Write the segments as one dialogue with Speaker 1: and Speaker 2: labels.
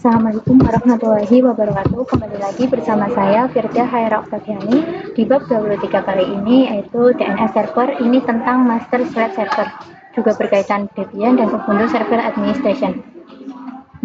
Speaker 1: Assalamualaikum warahmatullahi wabarakatuh. Kembali lagi bersama saya Firda Haira Oktaviani di bab 23 kali ini, yaitu DNS server. Ini tentang master slave server, juga berkaitan Debian dan Ubuntu Server Administration.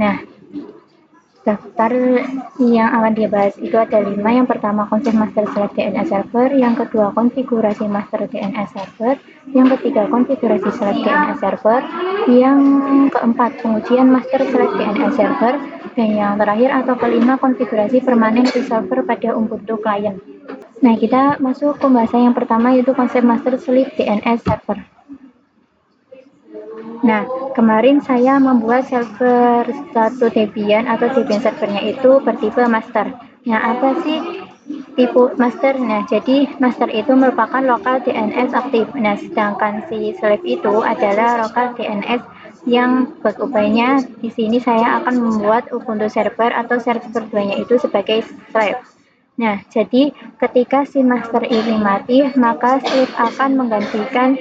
Speaker 1: Nah, daftar yang akan dibahas itu ada 5. Yang pertama, konsep master slave DNS server. Yang kedua, konfigurasi master DNS server. Yang ketiga, konfigurasi slave DNS server. Yang keempat, pengujian master slave DNS server. Dan yang terakhir atau kelima, konfigurasi permanen resolver pada Ubuntu client. Nah, kita masuk pembahasan yang pertama, yaitu konsep master slave DNS server. Nah, kemarin saya membuat server 1 Debian atau Debian servernya itu bertipe master. Nah, apa sih tipe master? Nah, jadi master itu merupakan lokal DNS aktif. Nah, sedangkan si slave itu adalah lokal DNS yang berubahnya. Di sini saya akan membuat Ubuntu server atau server 2-nya itu sebagai slave. Nah, jadi ketika si master ini mati, maka slave akan menggantikan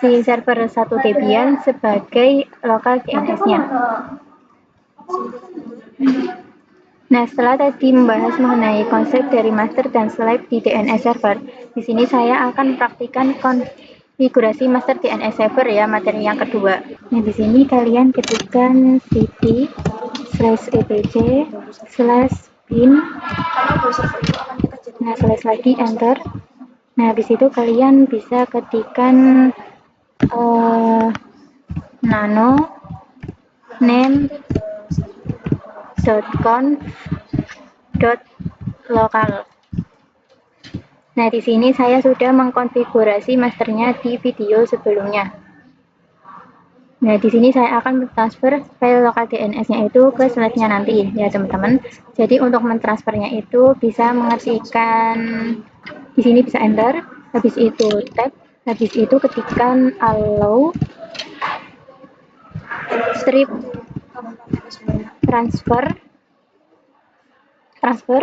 Speaker 1: si server 1 Debian sebagai lokal DNS-nya. Nah, setelah tadi membahas mengenai konsep dari master dan slave di DNS server, di sini saya akan praktikkan konfigurasi master DNS server ya, materi yang kedua. Nah, di sini kalian ketikkan cd/etc/bin. Nah, slash lagi enter. Nah, habis itu kalian bisa ketikkan nano name.conf.local. Nah, di sini saya sudah mengkonfigurasi masternya di video sebelumnya. Nah, di sini saya akan mentransfer file lokal DNS-nya itu ke slave-nya nanti ya, teman-teman. Jadi untuk mentransfernya itu bisa mengetikkan di sini, bisa enter, habis itu tab, habis itu ketikkan allow strip transfer,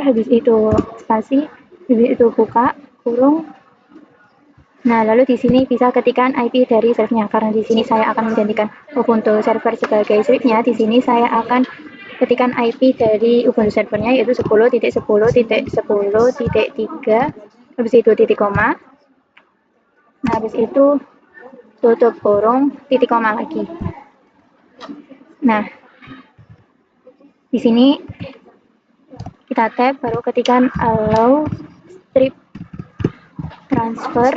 Speaker 1: habis itu spasi, habis itu buka kurung. Nah, lalu di sini bisa ketikkan IP dari servernya. Karena di sini saya akan menggantikan Ubuntu server sebagai servernya, di sini saya akan ketikkan IP dari Ubuntu servernya, yaitu 10.10.10.3, habis itu titik koma. Nah, habis itu tutup kurung, titik koma lagi. Nah, di sini kita tab, baru ketikkan allow strip transfer,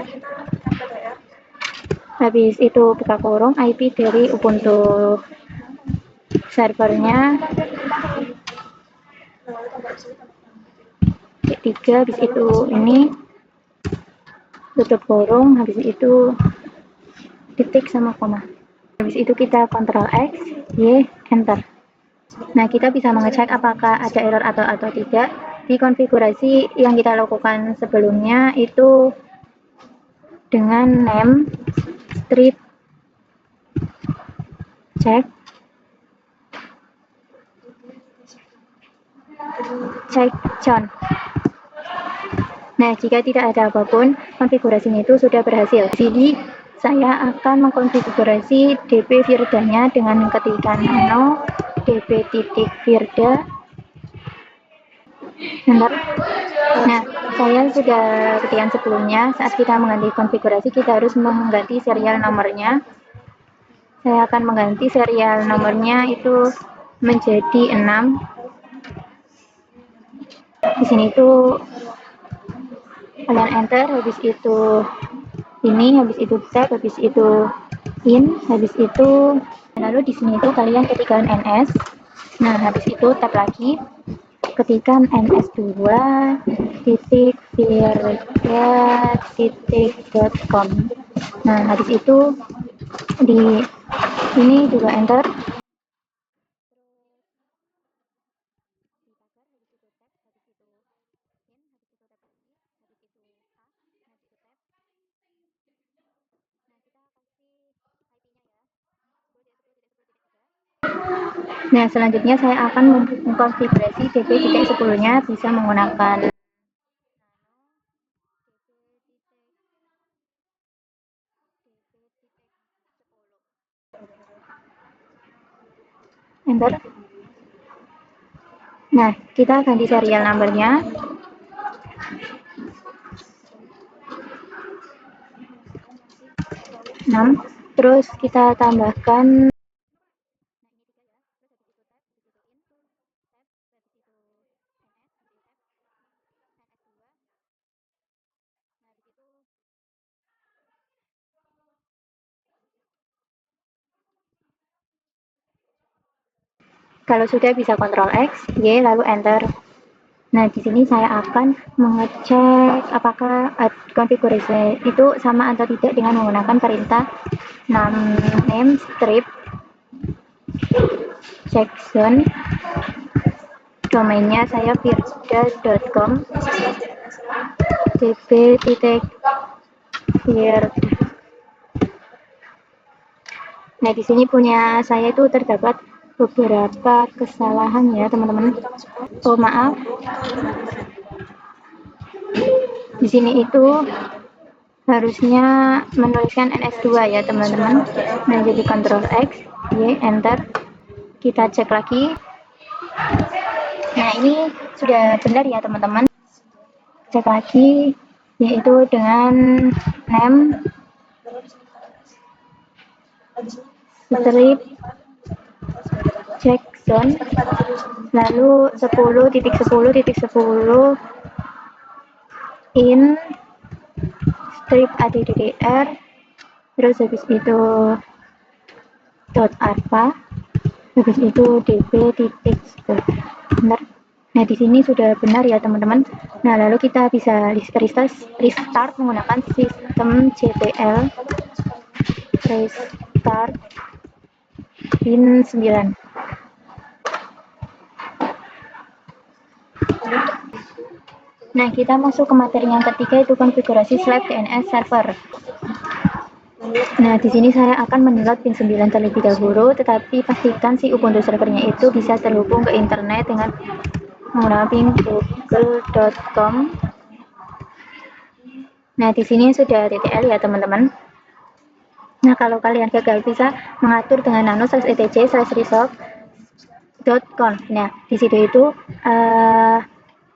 Speaker 1: habis itu buka kurung, IP dari Ubuntu servernya 3, habis itu ini tutup kurung, habis itu titik sama koma. Habis itu kita Ctrl X, Y, enter. Nah, kita bisa mengecek apakah ada error atau tidak. Di konfigurasi yang kita lakukan sebelumnya itu dengan name strip check John. Nah, jika tidak ada apapun, konfigurasinya itu sudah berhasil. Di sini saya akan mengkonfigurasi db Firda-nya dengan ketikan nano db.firda. Bentar. Nah, saya sudah ketikkan sebelumnya. Saat kita mengganti konfigurasi, kita harus mengganti serial nomornya. Saya akan mengganti serial nomornya itu menjadi 6. Di sini itu kalian enter, habis itu ini, habis itu tab, habis itu in, habis itu lalu di sini itu kalian ketikkan ns. Nah, habis itu tab lagi, ketikkan ns2.firda.com. Nah, habis itu di ini juga enter. Nah, selanjutnya saya akan mengkonfigurasi db.10-nya bisa menggunakan enter. Nah, kita ganti serial numbernya. Terus kita tambahkan kalau sudah bisa Ctrl X, Y, lalu Enter. Nah, di sini saya akan mengecek apakah konfigurasi itu sama atau tidak dengan menggunakan perintah name strip checkzone. Domainnya saya virda.com db.virda. Nah, di sini punya saya itu terdapat beberapa kesalahan ya, teman-teman. Oh, maaf. Di sini itu harusnya menuliskan NS2 ya, teman-teman. Nah, jadi Ctrl X, Y, Enter. Kita cek lagi. Nah, ini sudah benar ya, teman-teman. Cek lagi, yaitu dengan name strip checkzone lalu 10.10.10 in strip addr, terus habis itu dot alpha, habis itu db titik benar. Nah, di sini sudah benar ya, teman-teman. Nah, lalu kita bisa restart menggunakan sistem ctl restart pin 9. Nah, kita masuk ke materi yang ketiga, itu konfigurasi Slack DNS server. Nah, di sini saya akan mendownload pin 9 terlebih dahulu, tetapi pastikan si Ubuntu servernya itu bisa terhubung ke internet dengan menggunakan pin google.com. Nah, di sini sudah TTL ya, teman-teman. Nah, kalau kalian gagal bisa mengatur dengan nano/etc/resolve.conf. Nah, di situ itu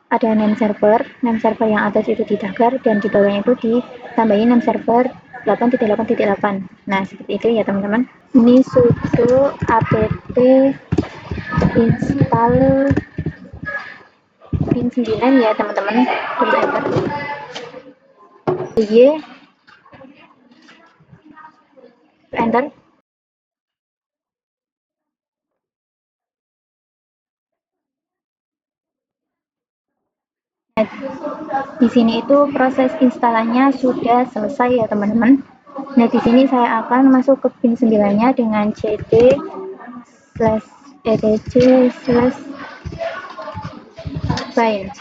Speaker 1: ada name server yang atas itu ditagar dan di bawahnya itu ditambahin name server 8.8.8. Nah, seperti itu ya, teman-teman. Ini sudo apt install pin 9 ya, teman-teman. Terus enter. Enter. Di sini itu proses instalannya sudah selesai ya, teman-teman. Nah, di sini saya akan masuk ke pin 9-nya dengan cd/etc/bind.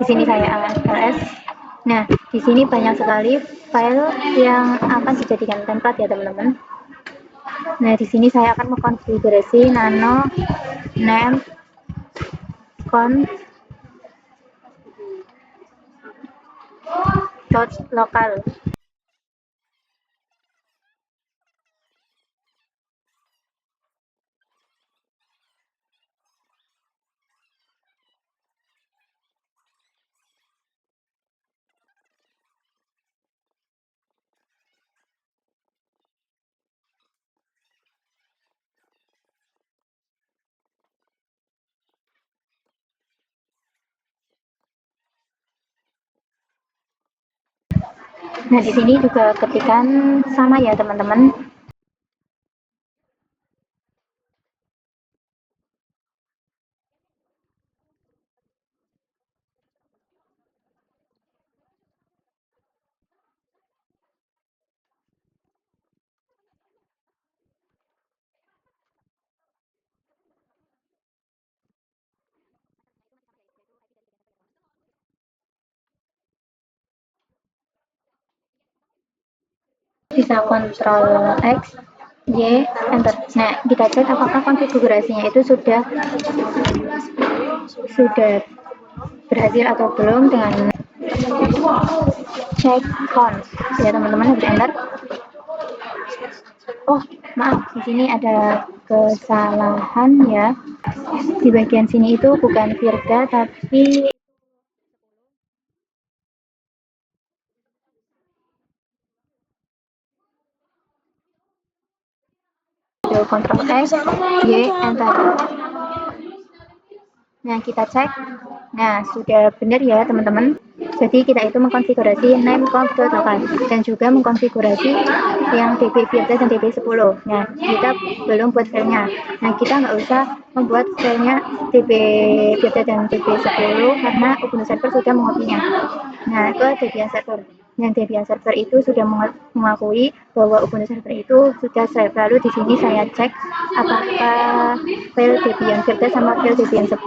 Speaker 1: Di sini saya ls. Nah, di sini banyak sekali file yang akan dijadikan template ya, teman-teman. Nah, di sini saya akan mengkonfigurasi nano name conf .local. Nah, di sini juga ketikan sama ya, teman-teman. Bisa Ctrl X, Y, Enter. Nah, kita cek apakah konfigurasinya itu sudah berhasil atau belum dengan check conf ya, teman-teman. Habis Enter. Oh, maaf, di sini ada kesalahan ya. Di bagian sini itu bukan Virda tapi Ctrl X, Y, Enter. Nah, kita cek. Nah, sudah benar ya, teman-teman. Jadi, kita itu mengkonfigurasi name.conf.local dan juga mengkonfigurasi yang db Virda dan db10. Nah, kita belum buat filenya. Nah, kita nggak usah membuat filenya db Virda dan db10 karena Ubuntu Server sudah mengopinya. Nah, ke Debian Server. Yang Debian Server itu sudah mengakui bahwa Ubuntu Server itu sudah safe. Lalu di sini saya cek apakah file Debian Virda sama file Debian 10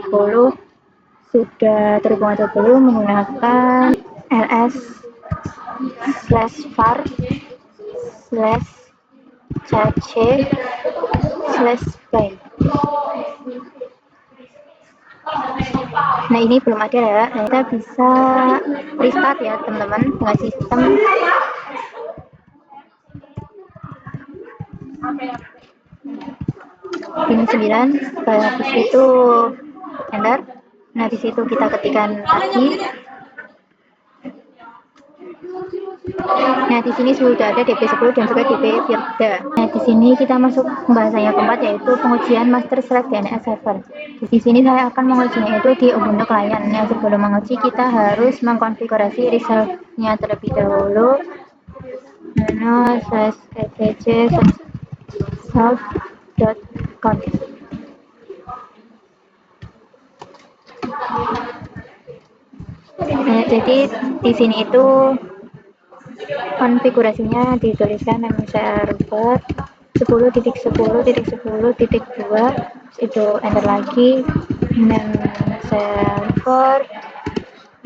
Speaker 1: sudah terhubung atau belum menggunakan ls/var /cache/by. Nah, ini belum ada ya. Nah, kita bisa restart ya teman-teman dengan sistem ini 9. Habis itu enter. Nah, di situ kita ketikkan lagi. Nah, di sini sudah ada db10 dan juga db Virda. Nah, di sini kita masuk pembahasan yang keempat, yaitu pengujian master select DNS server. Di sini saya akan mengujinya itu di Ubuntu Client. Nah, sebelum menguji kita harus mengkonfigurasi resolve-nya terlebih dahulu. nano/etc/self.conf. Nah, jadi di sini itu konfigurasinya dituliskan name server 10.10.10.2, itu enter lagi name server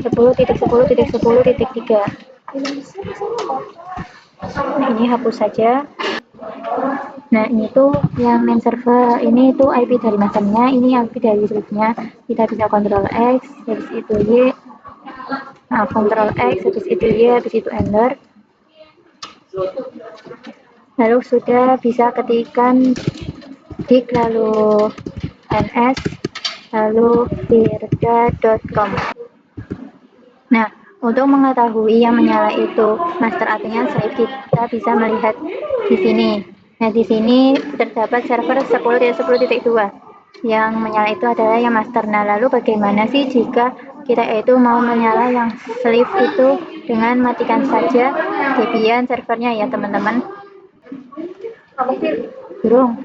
Speaker 1: 10.10.10.3. Nah, ini hapus saja. Nah, ini tuh yang name server ini tuh IP dari masternya, ini IP dari rootnya. Kita bisa Ctrl X, habis itu Y, Ctrl X, habis itu Y, habis itu enter. Lalu sudah bisa ketikkan dik, lalu ns, lalu virda.com. Nah, untuk mengetahui yang menyala itu master artinya slave, kita bisa melihat di sini. Nah, di sini terdapat server 10.10.2. Yang menyala itu adalah yang master. Nah, lalu bagaimana sih jika kita itu mau menyala yang slave itu dengan matikan saja Debian servernya ya, teman-teman. Burung.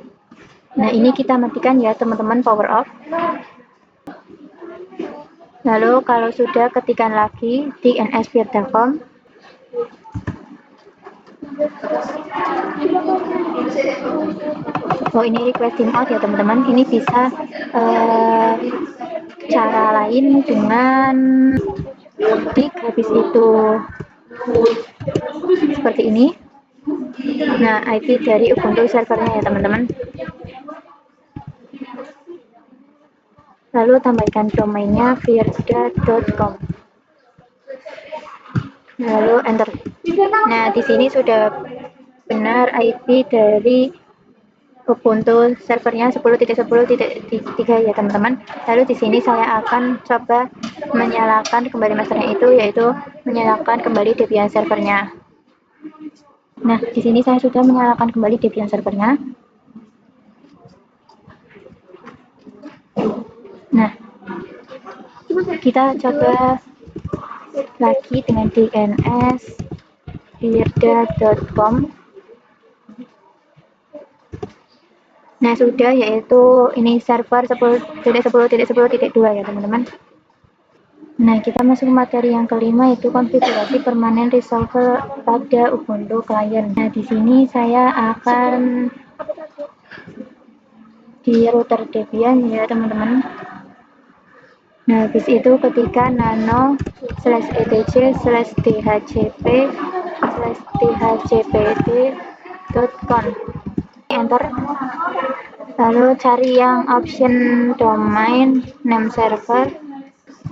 Speaker 1: Nah, ini kita matikan ya, teman-teman, power off. Lalu kalau sudah ketikkan lagi di nsvirda.com. Oh, ini request timeout ya, teman-teman. Ini bisa cara lain dengan dik, habis itu seperti ini. Nah, IP dari Ubuntu servernya ya, teman-teman. Lalu tambahkan domainnya virda.com. Lalu enter. Nah, di sini sudah benar IP dari Ubuntu servernya 10.10.3 ya, teman-teman. Lalu di sini saya akan coba menyalakan kembali masternya itu, yaitu menyalakan kembali Debian servernya. Nah, di sini saya sudah menyalakan kembali Debian servernya. Nah, kita coba lagi dengan dns virda.com. Nah, sudah, yaitu ini server 10.10.10.2 ya, teman-teman. Nah, kita masuk materi yang kelima, yaitu konfigurasi permanen resolver pada Ubuntu Client. Nah, di sini saya akan di router Debian ya, teman-teman. Nah, habis itu ketika nano/etc/dhcp/dhcpd.conf, enter. Lalu cari yang option domain name server.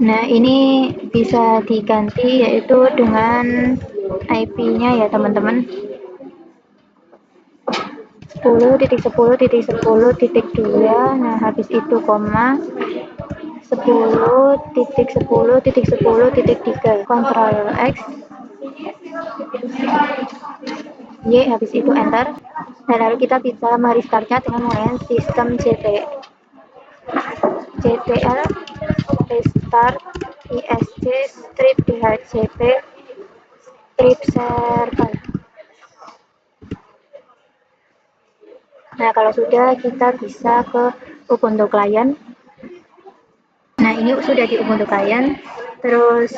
Speaker 1: Nah, ini bisa diganti yaitu dengan IP-nya ya, teman-teman. 10.10.10.2. Nah, habis itu koma 10.10.10.3. Ctrl X, Y, habis itu enter. Dan lalu kita bisa merestartnya dengan menggunakan sistem ctl restart isc strip dhcp strip server. Nah, kalau sudah, kita bisa ke Ubuntu client. Nah, ini sudah di Ubuntu client. Terus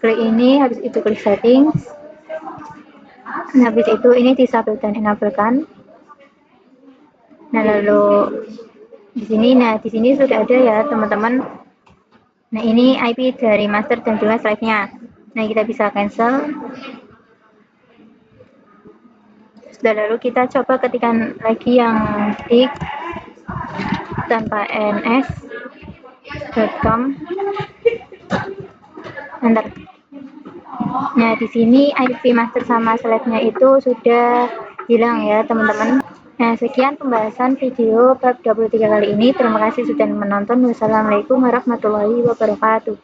Speaker 1: klik ini, habis itu klik settings. Nah, habis itu ini disable dan enablekan. Nah, lalu di sini sudah ada ya, teman-teman. Nah, ini IP dari master dan juga slide-nya. Nah, kita bisa cancel. Sudah, lalu kita coba ketikkan lagi yang dik tanpa ns.com. Enter. Nah, di sini IP master sama slide-nya itu sudah hilang ya, teman-teman. Nah, sekian pembahasan video bab 23 kali ini. Terima kasih sudah menonton. Wassalamualaikum warahmatullahi wabarakatuh.